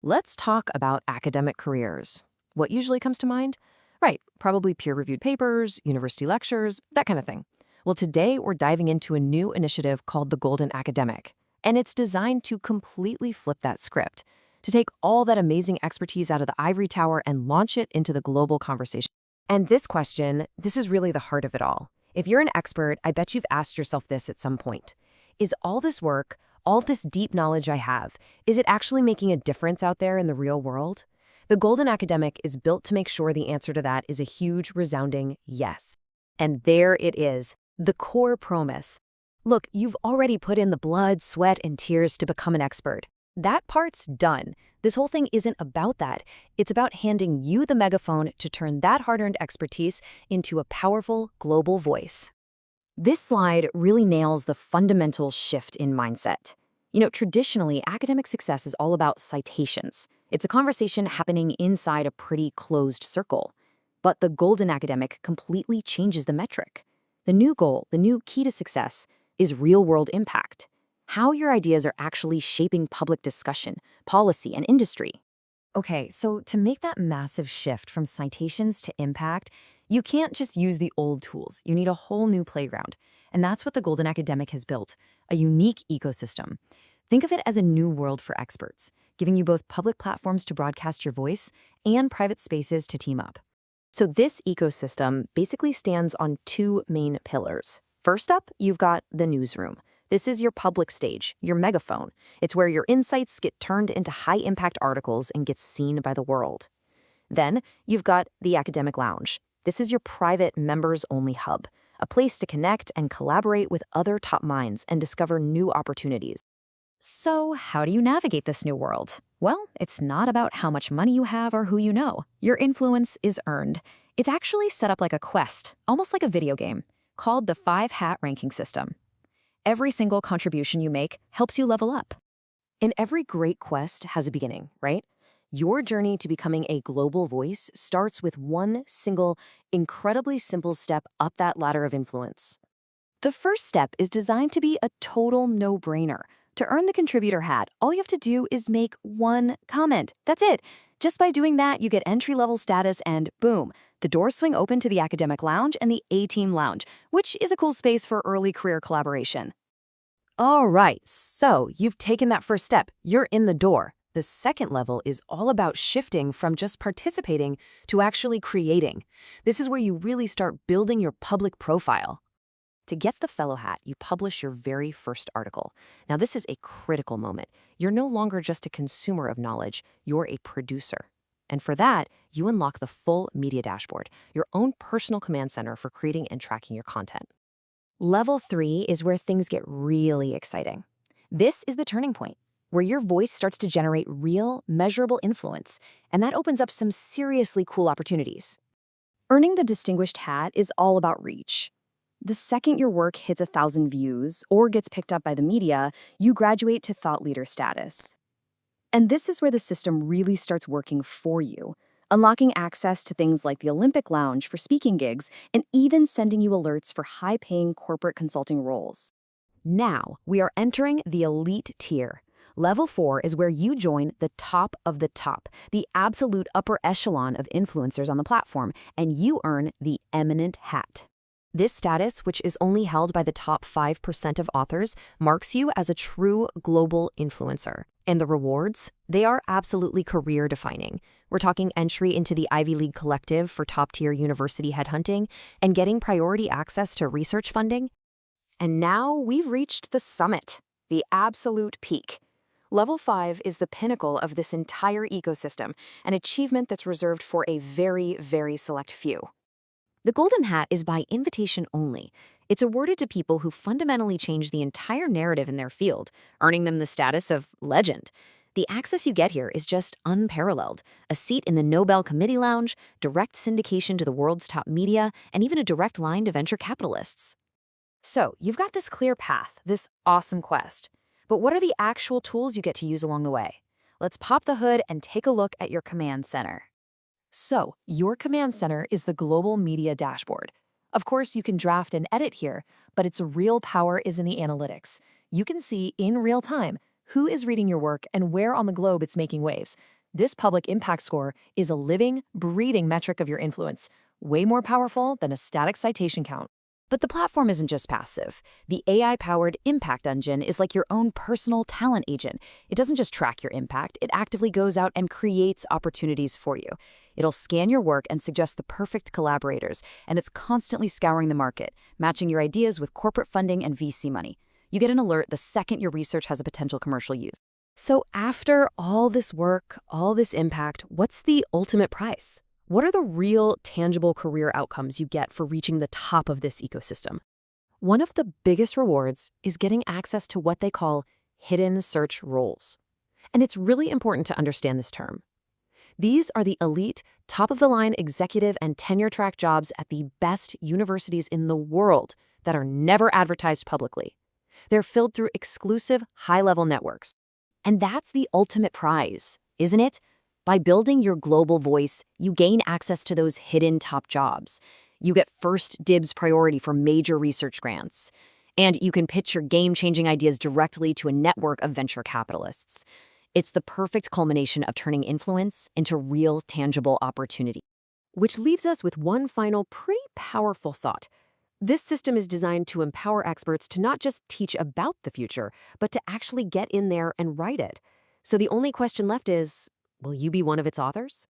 Let's talk about academic careers. What usually comes to mind? Right, probably peer-reviewed papers, university lectures, that kind of thing. Well, today we're diving into a new initiative called the Golden Academic, and it's designed to completely flip that script, to take all that amazing expertise out of the ivory tower and launch it into the global conversation. And this question, this is really the heart of it all. If you're an expert, I bet you've asked yourself this at some point. Is all this work, all this deep knowledge I have, is it actually making a difference out there in the real world? The Golden Academic is built to make sure the answer to that is a huge, resounding yes. And there it is, the core promise. Look, you've already put in the blood, sweat, and tears to become an expert. That part's done. This whole thing isn't about that. It's about handing you the megaphone to turn that hard-earned expertise into a powerful global voice. This slide really nails the fundamental shift in mindset. Traditionally, academic success is all about citations. It's a conversation happening inside a pretty closed circle. But the Golden Academic completely changes the metric. The new goal, the new key to success, is real-world impact. How your ideas are actually shaping public discussion, policy, and industry. Okay, so to make that massive shift from citations to impact, you can't just use the old tools. You need a whole new playground. And that's what the Golden Academic has built, a unique ecosystem. Think of it as a new world for experts, giving you both public platforms to broadcast your voice and private spaces to team up. So this ecosystem basically stands on two main pillars. First up, you've got the newsroom. This is your public stage, your megaphone. It's where your insights get turned into high-impact articles and get seen by the world. Then, you've got the academic lounge. This is your private members-only hub, a place to connect and collaborate with other top minds and discover new opportunities. So, how do you navigate this new world? Well, it's not about how much money you have or who you know. Your influence is earned. It's actually set up like a quest, almost like a video game, called the 5-hat ranking system. Every single contribution you make helps you level up. And every great quest has a beginning, right? Your journey to becoming a global voice starts with one single, incredibly simple step up that ladder of influence. The first step is designed to be a total no-brainer. To earn the contributor hat, all you have to do is make one comment. That's it. Just by doing that, you get entry-level status and boom, the doors swing open to the academic lounge and the A-team lounge, which is a cool space for early career collaboration. All right, so you've taken that first step. You're in the door. The second level is all about shifting from just participating to actually creating. This is where you really start building your public profile. To get the fellow hat, you publish your very first article. Now, this is a critical moment. You're no longer just a consumer of knowledge, you're a producer. And for that, you unlock the full media dashboard, your own personal command center for creating and tracking your content. Level 3 is where things get really exciting. This is the turning point, where your voice starts to generate real, measurable influence, and that opens up some seriously cool opportunities. Earning the distinguished hat is all about reach. The second your work hits 1,000 views or gets picked up by the media, you graduate to thought leader status. And this is where the system really starts working for you, unlocking access to things like the Olympic Lounge for speaking gigs and even sending you alerts for high-paying corporate consulting roles. Now, we are entering the elite tier. Level 4 is where you join the top of the top, the absolute upper echelon of influencers on the platform, and you earn the eminent hat. This status, which is only held by the top 5% of authors, marks you as a true global influencer. And the rewards? They are absolutely career-defining. We're talking entry into the Ivy League Collective for top-tier university headhunting and getting priority access to research funding. And now we've reached the summit, the absolute peak. Level 5 is the pinnacle of this entire ecosystem, an achievement that's reserved for a very, very select few. The Golden Hat is by invitation only. It's awarded to people who fundamentally change the entire narrative in their field, earning them the status of legend. The access you get here is just unparalleled. A seat in the Nobel Committee Lounge, direct syndication to the world's top media, and even a direct line to venture capitalists. So, you've got this clear path, this awesome quest. But what are the actual tools you get to use along the way? Let's pop the hood and take a look at your command center. So, your command center is the global media dashboard. Of course, you can draft and edit here, but its real power is in the analytics. You can see in real time who is reading your work and where on the globe it's making waves. This public impact score is a living, breathing metric of your influence, way more powerful than a static citation count. But the platform isn't just passive. The AI-powered Impact Engine is like your own personal talent agent. It doesn't just track your impact, it actively goes out and creates opportunities for you. It'll scan your work and suggest the perfect collaborators, and it's constantly scouring the market, matching your ideas with corporate funding and VC money. You get an alert the second your research has a potential commercial use. So after all this work, all this impact, what's the ultimate price? What are the real, tangible career outcomes you get for reaching the top of this ecosystem? One of the biggest rewards is getting access to what they call hidden search roles. And it's really important to understand this term. These are the elite, top-of-the-line executive and tenure-track jobs at the best universities in the world that are never advertised publicly. They're filled through exclusive, high-level networks. And that's the ultimate prize, isn't it? By building your global voice, you gain access to those hidden top jobs. You get first dibs priority for major research grants. And you can pitch your game-changing ideas directly to a network of venture capitalists. It's the perfect culmination of turning influence into real, tangible opportunity. Which leaves us with one final, pretty powerful thought. This system is designed to empower experts to not just teach about the future, but to actually get in there and write it. So the only question left is, will you be one of its authors?